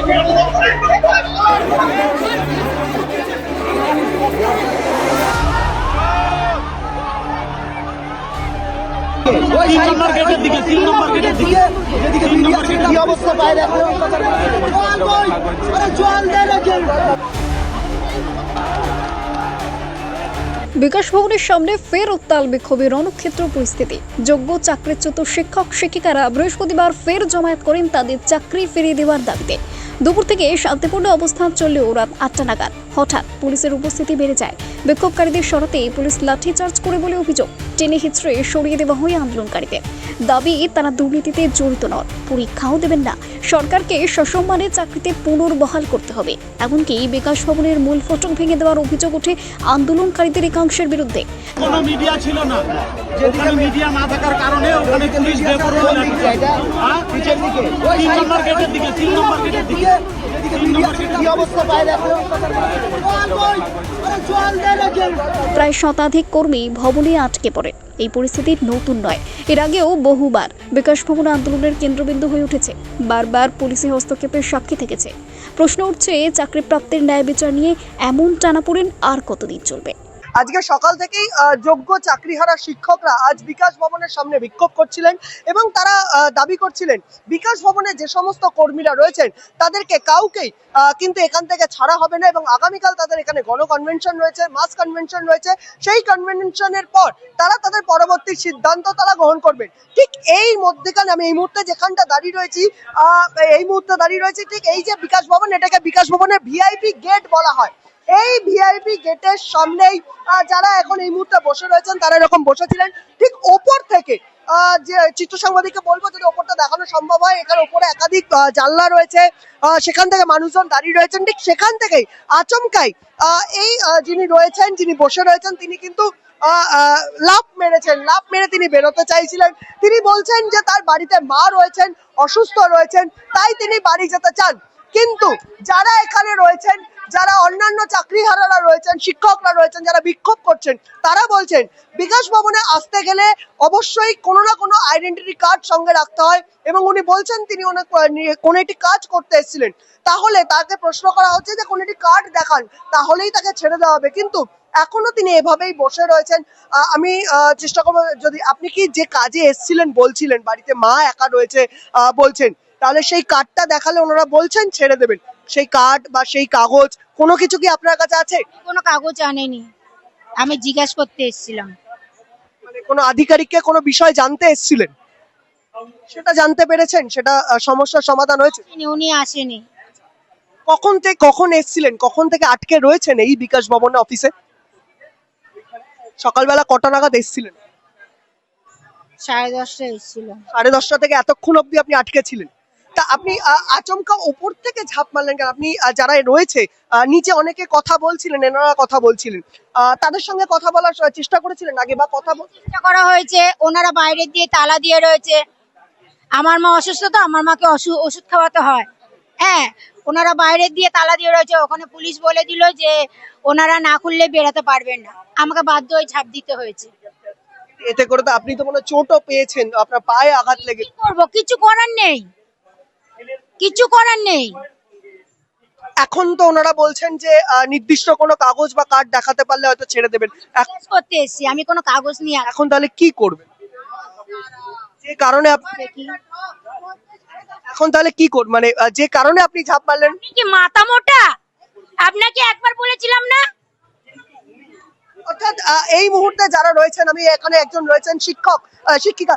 বিকাশ ভবনের সামনে ফের উত্তাল বিক্ষোভে রণক্ষেত্র পরিস্থিতি। যোগ্য চাকরিচ্যুত শিক্ষক শিক্ষিকারা বৃহস্পতিবার ফের জমায়েত করেন তাদের চাকরি ফিরিয়ে দেওয়ার দাবিতে। দুপুর থেকে শান্তিপূর্ণ অবস্থান চললেও রাত ৮টা নাগাদ হঠাৎ পুলিশের উপস্থিতি বেড়ে যায়। বিক্ষোভকারীদের সরাতে পুলিশ লাঠিচার্জ করে বলে অভিযোগ। টেনে হিচড়ে সরিয়ে দেওয়া হয় আন্দোলনকারীদের। দাবি তারা দুর্নীতিতে জড়িত নন, পরীক্ষাও দেবেন না, সরকারকে সসম্মানে চাকরিতে পুনর্বহাল করতে হবে। এমনকি বিকাশ ভবনের মূল ফটক ভেঙে দেওয়ার অভিযোগ ওঠে আন্দোলনকারীদের একাংশের বিরুদ্ধে। কোনো মিডিয়া ছিল না, যেখানে মিডিয়া না থাকার কারণে ওখানে পুলিশ বেপরোয়া প্রায় শতাধিক কর্মী ভবনে আটকে পড়ে। এই পরিস্থিতি নতুন নয়, এর আগেও বহুবার বিকাশ ভবন আন্দোলনের কেন্দ্রবিন্দু হয়ে উঠেছে, বারবার পুলিশি হস্তক্ষেপের সাক্ষী থেকেছে। প্রশ্ন উঠছে, চাকরি প্রাপ্তির ন্যায় বিচার নিয়ে এমন টানাপোড়েন আর কতদিন চলবে? আজকে সকাল থেকেই যোগ্য চাকরিহারা শিক্ষকরা আজ বিকাশ ভবনের সামনে বিক্ষোভ করছিলেন এবং তারা দাবি করছিলেন বিকাশ ভবনে যে সমস্ত কর্মীরা রয়েছেন তাদেরকে কাউকেই কিন্তু এখান থেকে ছাড়া হবে না এবং আগামীকাল তাদের এখানে গণকনভেনশন রয়েছে, মাস কনভেনশন রয়েছে। সেই কনভেনশনের পর তারা তাদের পরবর্তী সিদ্ধান্ত তারা গ্রহণ করবেন। ঠিক এই মধ্যেখানে আমি এই মুহূর্তে যেখানটা দাঁড়িয়ে রয়েছি ঠিক এই যে বিকাশ ভবন, এটাকে বিকাশ ভবনের ভিআইপি গেট বলা হয়। এই ভিআইপি গেটের সামনেই যারা এখন এই মুহূর্তে বসে রয়েছেন তারা এরকম বসেছিলেন। ঠিক ওপর থেকে যে চিত্র সাংবাদিককে বলবো যদি ওপরটা দেখানো সম্ভব হয়, এখানে ওপরে একাধিক জানলা রয়েছে, সেখান থেকে মানুষজন দাঁড়িয়ে রয়েছেন। ঠিক সেখান থেকেই আচমকাই এই যিনি রয়েছেন, যিনি বসে রয়েছেন, তিনি কিন্তু লাফ মেরে তিনি বেরোতে চাইছিলেন। তিনি বলছেন যে তার বাড়িতে মা রয়েছেন, অসুস্থ রয়েছেন, তাই তিনি বাড়ি যেতে চান। কিন্তু যারা এখানে রয়েছেন, যারা অন্যান্য চাকরিহারারা রয়েছেন, শিক্ষকরা রয়েছেন, যারা বিক্ষোভ করছেন, তারা বলছেন বিকাশ ভবনে আসতে গেলে অবশ্যই কোনো না কোনো আইডেন্টিটি কার্ড সঙ্গে রাখতে হয় এবং উনি বলছেন তিনি কোনো একটি কাজ করতে এসেছিলেন। তাহলে তাকে প্রশ্ন করা হচ্ছে যে কোনো একটি কার্ড দেখান, তাহলেই তাকে ছেড়ে দেওয়া হবে। কিন্তু এখনো তিনি এভাবেই বসে রয়েছেন। আমি চেষ্টা করবো, যদি আপনি কি যে কাজে এসেছিলেন বলছিলেন, বাড়িতে মা একা রয়েছে বলছেন, তাহলে সেই কার্ডটা দেখালে ওনারা বলছেন ছেড়ে দেবেন। সেই কার্ড বা সেই কাগজ কোনো কিছু কি আপনার কাছে আছে? কোনো কাগজ আনেনি, আমি জিজ্ঞাসা করতে এসেছিলাম। মানে কোনো আধিকারিককে কোনো বিষয় জানতে এসেছিলেন, সেটা জানতে পেরেছেন, সেটা সমস্যার সমাধান হয়েছে? উনি আসেনি। কখন এসেছিলেন, কখন থেকে আটকে রয়েছেন এই বিকাশ ভবনের অফিসে? সকালবেলা কটা নাগাদ এসেছিলেন? 10:30 এসেছিলাম। 10:30 থেকে এতক্ষণ অবধি আপনি আটকে ছিলেন। তা আপনি আচমকা ওপর থেকে ঝাঁপ মারলেন কেন? আপনি যারা রয়েছে নিচে অনেকে কথা বলছিলেন, এনারা কথা বলছিলেন, তাদের সঙ্গে কথা বলার চেষ্টা করেছিলেন আগে বা চেষ্টা করা হয়েছে? ওনারা বাইরে দিয়ে তালা দিয়ে রয়েছে। আমার মা অসুস্থ, তো আমার মাকে ওষুধ খাওয়াতে হয়। হ্যাঁ, ওনারা বাইরে দিয়ে তালা দিয়ে রয়েছে। ওখানে পুলিশ বলে দিল যে ওনারা না খুললে বেরোতে পারবেন না। আমাকে বাধ্য হয়ে ঝাঁপ দিতে হয়েছে। এতে করে তো আপনি তো মনে চোটও পেয়েছেন, আপনার পায়ে আঘাত লেগে। কি করবো, কিছু করার নেই। এখন তো ওনারা বলছেন যে নির্দিষ্ট কোনো কাগজ বা কার্ড দেখাতে পারলে হয়তো ছেড়ে দেবেন। করতে এসেছি, আমি কোনো কাগজ নিয়ে। এখন তাহলে কি করবেন? যে কারণে এখন তাহলে কি করবেন, মানে যে কারণে আপনি ঝাঁপ মারলেন? কি মাথা মোটা? আপনাকে একবার বলেছিলাম না? অর্থাৎ এই মুহূর্তে যারা রয়েছেন, আমি এখানে একজন রয়েছেন শিক্ষক শিক্ষিকা।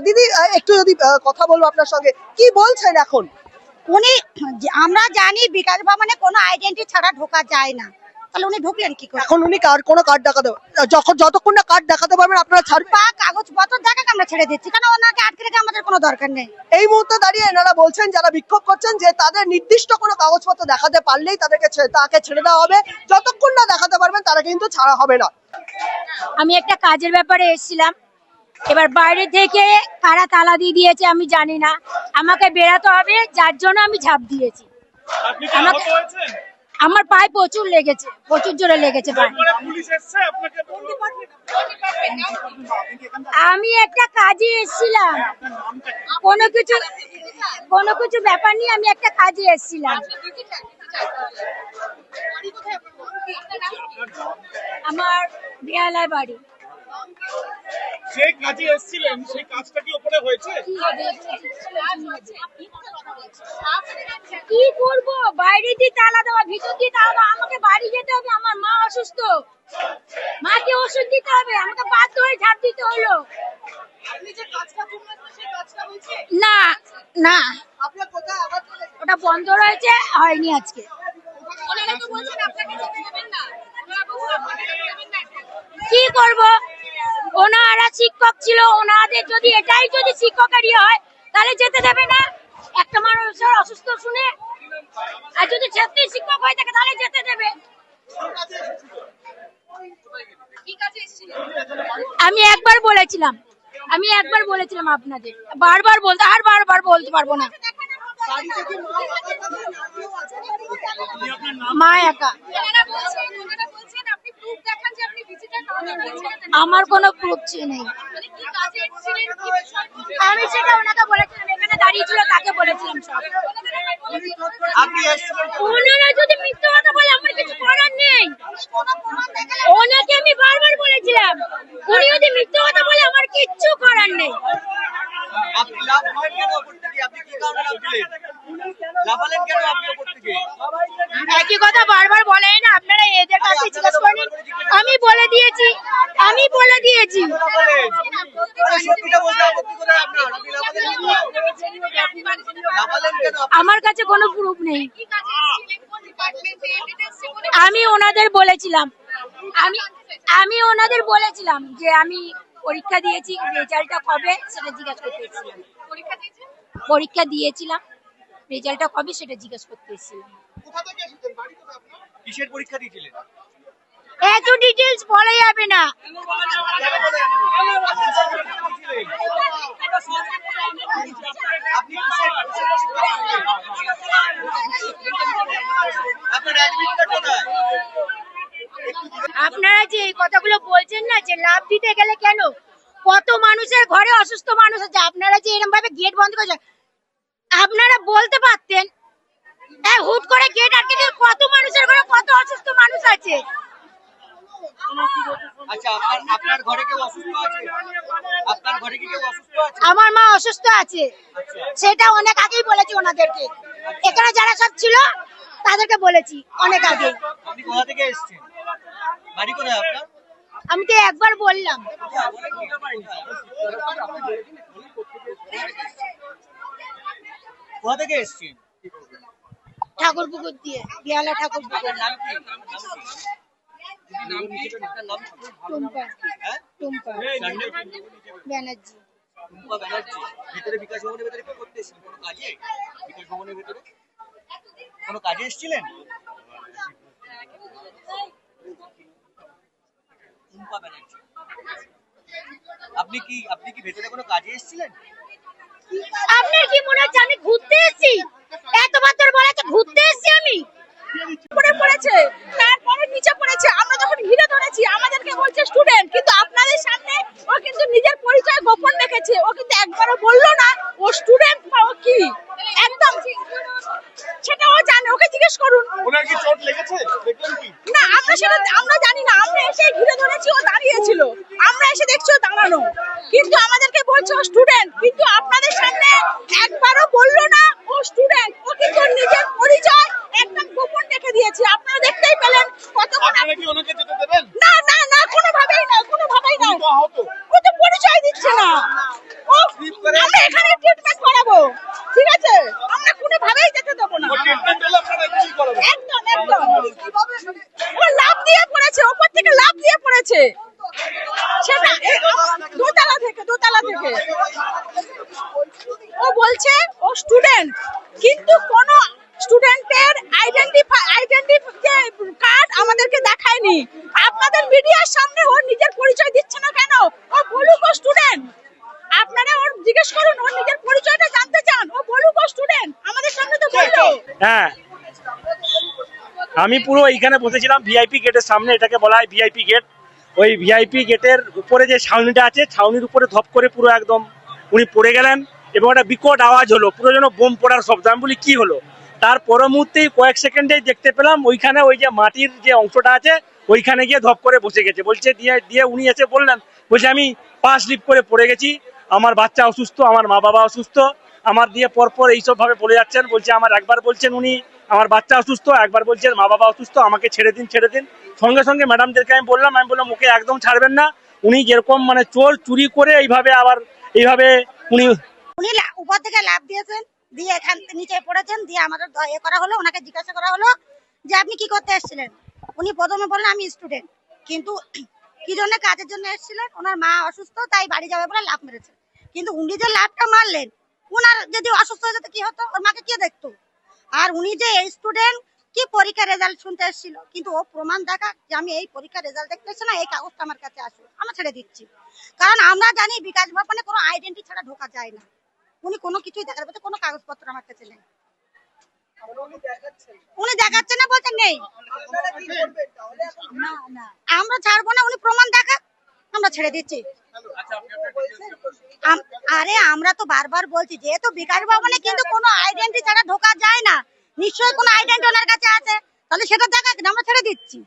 দিদি, একটু যদি কথা বলবো আপনার সঙ্গে, কি বলছেন এখন? উনি, আমরা জানি বিকাশ ভবনে কোনো আইডেন্টি ছাড়া ঢোকা যায় না, তাহলে উনি ঢুকলেন কি করে? এখন উনি কোনো কার্ড দেখাতে যতক্ষণ না কার্ড দেখাতে পারবেন আপনারা ছাড়বেন? কাগজপত্র দেখাকে আমরা ছেড়ে দিচ্ছি, কারণ ওনাকে আটকে রেখে আমাদের কোনো দরকার নেই। এই মুহূর্তে দাঁড়িয়ে এনারা বলছেন, যারা বিক্ষোভ করছেন, যে তাদের নির্দিষ্ট কোনো কাগজপত্র দেখাতে পারলেই তাকে ছেড়ে দেওয়া হবে। যতক্ষণ না দেখাতে পারবেন তারা কিন্তু ছাড়া হবে না। আমি একটা কাজের ব্যাপারে এসেছিলাম, এবার বাইরে থেকে কারা তালা দিয়ে দিয়েছে আমি জানি না, আমাকে বেরাতে হবে, যার জন্য আমি ঝাঁপ দিয়েছি। আমার পায়ে প্রচুর লেগেছে, প্রচুর জোরে লেগেছে পায়ে। আমি একটা কাজে এসেছিলাম, কোনো কিছু কোনো কিছু ব্যাপার নিয়ে আমি একটা কাজে এসেছিলাম। আমার বিয়ালায় বাড়ি। যে কাজে এসেছিলেন সেই কাজটা কি ওপরে হয়েছে? কি করবো, বাইরে দিয়ে তালা দেওয়া, ভিতর দিয়ে তালা দেওয়া, আমাকে বাড়ি যেতে হবে, আমার মা অসুস্থ, মাকে ওষুধ দিতে হবে, আমাকে বাধ্য হয়ে ঝাড় দিতে হলো। না না, আপনার কোথায় আঘাত করেছে? ওটা বন্ধ রয়েছে, হয়নি আজকে। কি করব, ওনারা শিক্ষক ছিল, ওনাদের যদি এটাই যদি শিক্ষকেরই হয় তাহলে যেতে দেবে না। একটা মানুষের অসুস্থ শুনে, আর যদি সত্যি শিক্ষক হয়ে থাকে তাহলে যেতে দেবে। আমি একবার বলেছিলাম আপনাদের, বারবার বলতে, আর বারবার বলতে পারবো না। মা একা, আমার কোনো প্রুফ নেই। আমি সেটা ওনাকে বলেছিলাম, এখানে দাঁড়িয়ে ছিল তাকে বলেছিলাম সব। ওনারা যদি মিথ্যে কথা বলে আমার কিছু করার নেই। ওনাকে আমি বারবার বলেছিলাম, উনি যদি মিথ্যে কথা বলে আমার কিচ্ছু করার নেই। আপনি লাভ করেন কেন ওপর থেকে? আপনি কি কারণে লাভ দিলেন? লাফালেন কেন আপনি ওপর থেকে? একই কথা বারবার বলেন না, আপনারা এদের কাছে জিজ্ঞেস করেন। আমি বলে দিয়েছি। আরে সত্যিটা বলতে আপত্তি কোথায় আপনার? আপনি লাফালেন কেন? লাফালেন কেন? আমার কাছে কোনো প্রুফ নেই। আমি ওনাদের বলেছিলাম যে আমি পরীক্ষা দিয়েছি, রেজাল্টটা কবে সেটা জিজ্ঞেস করতে এসেছিলাম। পরীক্ষা দিয়েছিলাম, রেজাল্টটা কবে সেটা জিজ্ঞেস করতে এসেছিলাম। কিসের পরীক্ষা দিয়েছিলেন? এত ডিটেইলস বলা যাবে না। আপনি আপনার অ্যাডমিট কার্ড কোথায়? আপনারা যে এই কথাগুলো বলছেন না, যে লাভ দিতে গেলে কেন, কত মানুষের ঘরে অসুস্থ মানুষ আছে, আপনারা যে এরকম ভাবে গেট বন্ধ করেছেন, আপনারা বলতে পারতেন। হুট করে গেট আটকে দিয়ে কত মানুষের ঘরে কত অসুস্থ মানুষ আছে। আচ্ছা, আপনার ঘরে কেউ অসুস্থ আছে? আপনার ঘরে কি কেউ অসুস্থ আছে? আমার মা অসুস্থ আছে, সেটা অনেক আগেই বলেছি ওনাদেরকে। এখানে যারা সব ছিল তাদেরকে বলেছি অনেক আগে। আপনি কোথা থেকে এসেছেন? বাড়ি কোথায় আপনার? আমি তো একবার বললাম। কোথা থেকে এসেছেন? ঠাকুরপুকুর দিয়ে, বিয়ালা ঠাকুরপুকুর। আপনার নাম কি? আপনার নাম কি? টুম্পা হ্যাঁ? টুম্পা ব্যানার্জি। টুম্পা ব্যানার্জি। ভেতরে বিকাশ ভবনের ভেতরে কি করতে এসেছিলেন? কোনো কাজে? বিকাশ ভবনের ভেতরে কোনো কাজে এসেছিলেন? টুম্পা ব্যানার্জি। আপনি কি ভেতরে কোনো কাজে এসেছিলেন? আপনার কি মনে হচ্ছে আমি ঘুরতে এসেছি? এতবার তোর বলেছে ঘুরতে এসেছি আমি। উপরে পড়েছে, তারপরে নিচে পড়েছে। আমরা যখন ঘিরে ধরেছি আমাদেরকে বলছে স্টুডেন্ট, কিন্তু আপনাদের সামনে ও কিন্তু নিজের পরিচয় গোপন রেখেছে। ও কিন্তু একবারও বললো না ও স্টুডেন্ট বা ও কি, একদম সেটা ও জানে, ওকে জিজ্ঞেস করুন। ওনার কি চোট লেগেছে? দেখলেন কি? না, আমরা জানি না, আমরা এসে ঘিরে ধরেছি, ও দাঁড়িয়েছিল, আমরা এসে দেখছি ও দাঁড়ানো, কিন্তু আমাদেরকে বলছে ও স্টুডেন্ট, কিন্তু আপনাদের সামনে একবারও বললো না ও স্টুডেন্ট। ও কিন্তু ওর নিজের পরিচয় একদম গোপন রেখে দিয়েছে। আপনারা দেখতেই পেলেন কতক্ষণ। আপনারা কি ওনাকে যেতে দেবেন? না না না, কোনোভাবেই না। উনি তো আহত। ও তো পরিচয় দিচ্ছে না। ও আমরা এখানে ট্রিটমেন্ট করাবো, ঠিক আছে? আমরা কোনোভাবেই যেতে দেবো না। ও ট্রিটমেন্ট হলে আপনারা কি করবেন? একদম ও লাফ দিয়ে পড়েছে, ওপর থেকে লাফ দিয়ে পড়েছে, সেটা দোতলা থেকে। ও বলছে ও স্টুডেন্ট, কিন্তু কোন স্টুডেন্টের আইডেন্টি কার্ড আমাদেরকে দেখায়নি। আপনাদের মিডিয়ার সামনে ও নিজের পরিচয় দিচ্ছে না কেন? ও বলুক ও স্টুডেন্ট। আপনারা ওর জিজ্ঞেস করুন, ওর নিজের পরিচয়টা জানতে চান, ও বলুক ও স্টুডেন্ট। আমাদের সামনে তো বললো। হ্যাঁ, আমি পুরো এইখানে বসেছিলাম ভিআইপি গেটের সামনে, এটাকে বলা হয় ভিআইপি গেট। ওই ভিআইপি গেটের উপরে যে ছাউনিটা আছে, ছাউনির উপরে ধপ করে পুরো একদম উনি পড়ে গেলেন। এবং একটা বিকট আওয়াজ হলো, পুরো যেন বোম পড়ার শব্দ। আমি বলি কি হলো? তার পর মুহূর্তেই কয়েক সেকেন্ডেই দেখতে পেলাম ওইখানে ওই যে মাটির যে অংশটা আছে ওইখানে গিয়ে ধপ করে বসে গেছে। বলছে দিয়ে উনি এসে বললেন, বলছে আমি পা স্লিপ করে পড়ে গেছি, আমার বাচ্চা অসুস্থ, আমার মা বাবা অসুস্থ, আমার দিয়ে পরপর এইসব ভাবে বলে যাচ্ছেন। বলছে আমার একবার বলছেন উনি আমার বাচ্চা অসুস্থ, একবার বলছেন মা বাবা অসুস্থ, আমাকে ছেড়ে দিন ছেড়ে দিন। সঙ্গে সঙ্গে ম্যাডামদেরকে আমি বললাম ওকে একদম ছাড়বেন না, উনি যেরকম মানে চোর চুরি করে এইভাবে আবার এইভাবে উনি উপর থেকে লাফ দিয়েছেন, দিয়ে এখান নিচে পড়েছেন, দিয়ে আমাদের করা হলো, ওনাকে জিজ্ঞাসা করা হলো যে আপনি কি করতে এসেছিলেন। উনি প্রথমে বললেন আমি স্টুডেন্ট, কিন্তু কি জন্য কাজের জন্য এসেছিলেন, ওনার মা অসুস্থ তাই বাড়ি যাবে বলে লাফ মেরেছে। কিন্তু উনি যে লাফটা মারলেন, ওনার যদি অসুস্থ হয়ে যেত কি হতো, ওর মাকে কে দেখতো? আর উনি যে স্টুডেন্ট, কি পরীক্ষার রেজাল্ট শুনতে এসেছিল, কিন্তু ও প্রমাণ দেখা যে আমি এই পরীক্ষার রেজাল্ট দেখতে এসেছি না, এই কাগজটা আমার কাছে আসো, আমরা ছেড়ে দিচ্ছি। কারণ আমরা জানি বিকাশ ভবনে কোনো আইডেন্টি ছাড়া ঢোকা যায় না। উনি কোনো কিছুই দেখাতে পারছে, কোনো কাগজপত্র আমার কাছে নেই। উনি দেখাচ্ছে না, বলতে নেই। আমরা ছাড়বো না, উনি প্রমাণ দেখা, আমরা ছেড়ে দিচ্ছি। আরে আমরা তো বারবার বলছি যেহেতু বিকাশ ভবনে কিন্তু কোনো আইডেন্টি ছাড়া ঢোকা যায় না, নিশ্চয়ই কোনো আইডেন্টি ওনার কাছে আছে, তাহলে সেটা দেখা কিনা আমরা ছেড়ে দিচ্ছি।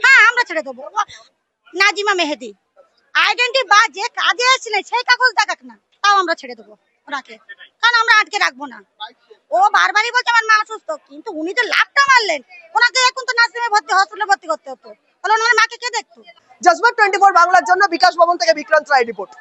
হ্যাঁ আমরা ছেড়ে দেবো। নাজিমা মেহেদি আইডেন্টি বা যে কাজে এসেছিলেন সেই কাগজ দেখাক না, তাও আমরা ছেড়ে দেবো ওনাকে, কারণ আমরা আটকে রাখবো না। ও বারবারই বলছে আমার মা অসুস্থ, কিন্তু উনি যে লাফটা মারলেন, ওনাকে এখন তো নার্সিংহোমে হসপিটালে ভর্তি করতে হতো, তাহলে ওনার মাকে কে দেখতো? জজবাত 24 বাংলার জন্য বিকাশ ভবন থেকে বিক্রান্ত রায় রিপোর্ট।